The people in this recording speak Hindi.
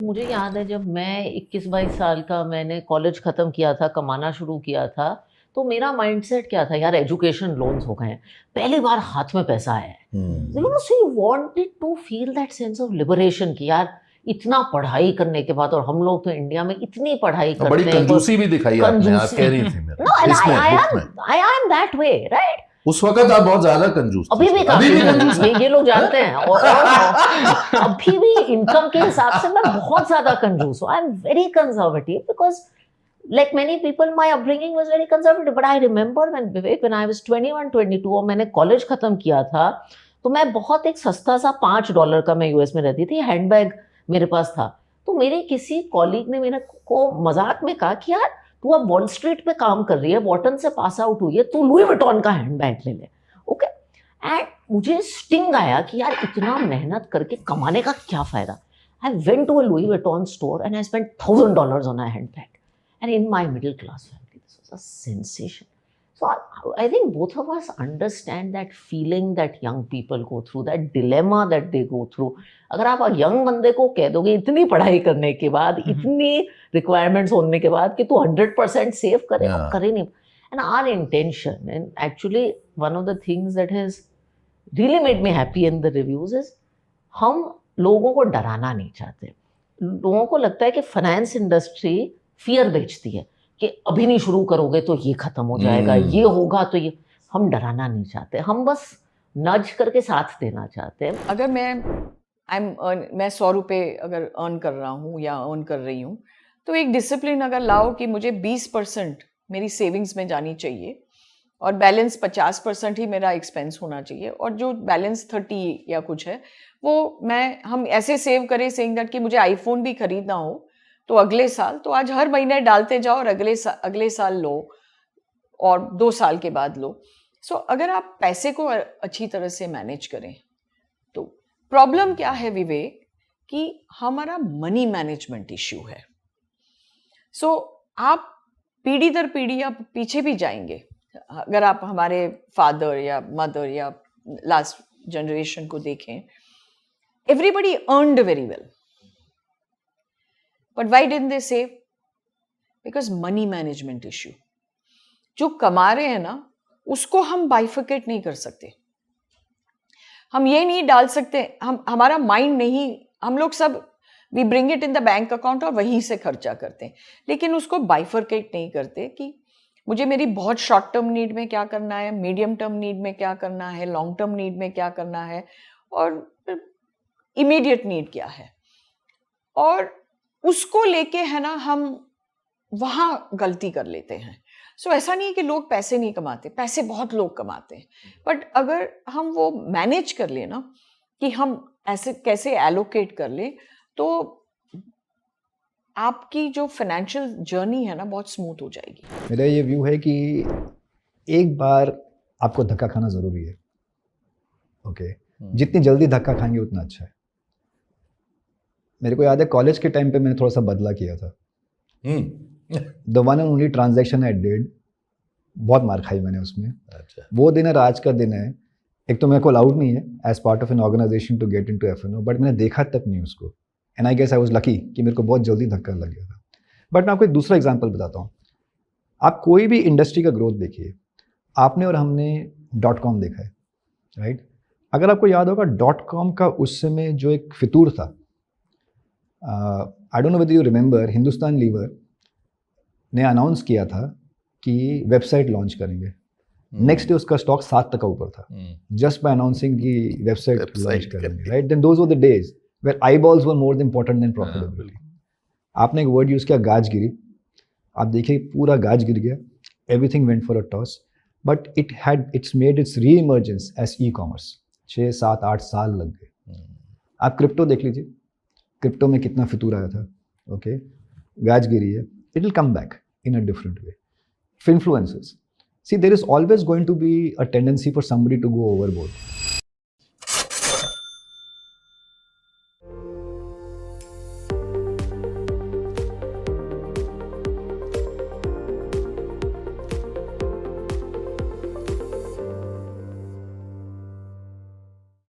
मुझे याद है जब मैं 21-22 साल का मैंने कॉलेज ख़त्म किया था, कमाना शुरू किया था, तो मेरा माइंडसेट क्या था, यार एजुकेशन लोन्स हो गए हैं, पहली बार हाथ में पैसा आया है। So you wanted to feel that sense of liberation कि यार इतना पढ़ाई करने के बाद, और हम लोग तो इंडिया में इतनी पढ़ाई करते बड़ी हैं, कंजूसी भी दिखाई आपने, आप कह रही थी मेरे नो, एंड इसमें बुक में। I am that way, right? उस वक्त आप बहुत ज्यादा कंजूस थे। अभी भी काफी कंजूस, ये लोग जानते हैं, और अभी भी इनकम के हिसाब से मैं बहुत ज्यादा कंजूस हूँ। I am very conservative because like many people my upbringing was very conservative, but I remember when I was 21-22 और मैंने कॉलेज खत्म किया था, तो मैं बहुत एक सस्ता सा $5 का, मैं यूएस में रहती थी, हैंडबैग मेरे पास था। तो मेरे किसी कॉलीग ने मेरे को मजाक में कहा कि यार तू अब वॉल स्ट्रीट पे काम कर रही है, वॉटन से पास आउट हुई है, तू लुई विटॉन का हैंडबैग ले ले। ओके, एंड मुझे स्टिंग आया कि यार इतना मेहनत करके कमाने का क्या फायदा। I went to a Louis Vuitton store and I spent $1,000 on a handbag. And in my middle class family, this was a sensation. So I think both of us understand that feeling that young people go through, that dilemma that they go through. अगर आप यंग बंदे को कह दोगे इतनी पढ़ाई करने के बाद, इतनी रिक्वायरमेंट्स होने के बाद कि तू 100% सेव करे, आप करे नहीं. And our intention, and actually one of the things that has really made me happy in the reviews is हम लोगों को डराना नहीं चाहते. लोगों को लगता है कि फाइनेंस इंडस्ट्री फियर बेचती है कि अभी नहीं शुरू करोगे तो ये खत्म हो जाएगा, ये होगा तो ये. हम डराना नहीं चाहते, हम बस नज करके साथ देना चाहते हैं. अगर मैं 100 रुपये अगर अर्न कर रहा हूँ या अर्न कर रही हूँ, तो एक डिसिप्लिन अगर लाओ कि मुझे 20% मेरी सेविंग्स में जानी चाहिए और बैलेंस 50% ही मेरा एक्सपेंस होना चाहिए, और जो बैलेंस 30 या कुछ है वो हम ऐसे सेव करें, सेइंग दैट कि मुझे आईफोन भी खरीदना हो तो अगले साल, तो आज हर महीने डालते जाओ और अगले साल लो और 2 साल के बाद लो. सो अगर आप पैसे को अच्छी तरह से मैनेज करें, तो प्रॉब्लम क्या है विवेक, कि हमारा मनी मैनेजमेंट इश्यू है. सो आप पीढ़ी दर पीढ़ी आप पीछे भी जाएंगे. अगर आप हमारे फादर या मदर या लास्ट जनरेशन को देखें, everybody earned very well. But why didn't they save? Because money management issue. जो कमा रहे हैं ना, उसको हम बाइफिकेट नहीं कर सकते. हम ये नहीं डाल सकते, हमारा माइंड नहीं, हम लोग सब we bring it in the bank account और वहीं से खर्चा करते हैं, लेकिन उसको बाइफिकेट नहीं करते कि मुझे मेरी बहुत शॉर्ट टर्म नीड में क्या करना है, मीडियम टर्म नीड में क्या करना है, लॉन्ग टर्म नीड में क्या करना है, और इमीडिएट नीड क्या है. और उसको लेके है ना हम वहाँ गलती कर लेते हैं. सो ऐसा नहीं है कि लोग पैसे नहीं कमाते, पैसे बहुत लोग कमाते हैं, बट अगर हम वो मैनेज कर ले ना कि हम ऐसे कैसे एलोकेट कर ले, तो आपकी जो फाइनेंशियल जर्नी है ना बहुत स्मूथ हो जाएगी. मेरा ये व्यू है कि एक बार आपको धक्का खाना ज़रूरी है. ओके, जितनी जल्दी धक्का खाएंगे उतना अच्छा है. मेरे को याद है कॉलेज के टाइम पे मैंने थोड़ा सा बदला किया था. The one and only transaction I did, बहुत मार खाई मैंने उसमें. अच्छा. वो दिन है आज का दिन है. एक तो मेरे को अलाउड नहीं है as part of an organization to get into F and O, but मैंने देखा तक नहीं उसको. And I guess I was lucky कि मेरे को बहुत जल्दी धक्का लग गया था. बट मैं आपको एक दूसरा एग्जाम्पल बताता हूँ. आप कोई भी इंडस्ट्री का ग्रोथ देखिए, आपने और हमने .com देखा है, राइट? अगर आपको याद होगा .com का उस समय जो एक फितूर था, I don't know whether you remember, Hindustan Lever ने अनाउंस किया था कि वेबसाइट लॉन्च करेंगे. नेक्स्ट डे उसका स्टॉक 7 तक का ऊपर था, जस्ट बाय अनाउंसिंग कि वेबसाइट लॉन्च करेंगे, right? Then those were the days where eyeballs were more important than profitability. आपने एक वर्ड यूज किया, गाजगिरी. आप देखिए पूरा गाज गिर गया, everything went for a toss, but it's made it's री इमर्जेंस एज ई कॉमर्स. 6, 7, 8 साल लग गए. आप क्रिप्टो देख लीजिए, क्रिप्टो में कितना फितूर आया था. ओके, गाजगिरी है, it will come back in a different way. Influencers, see there is always going to be a tendency for somebody to go overboard.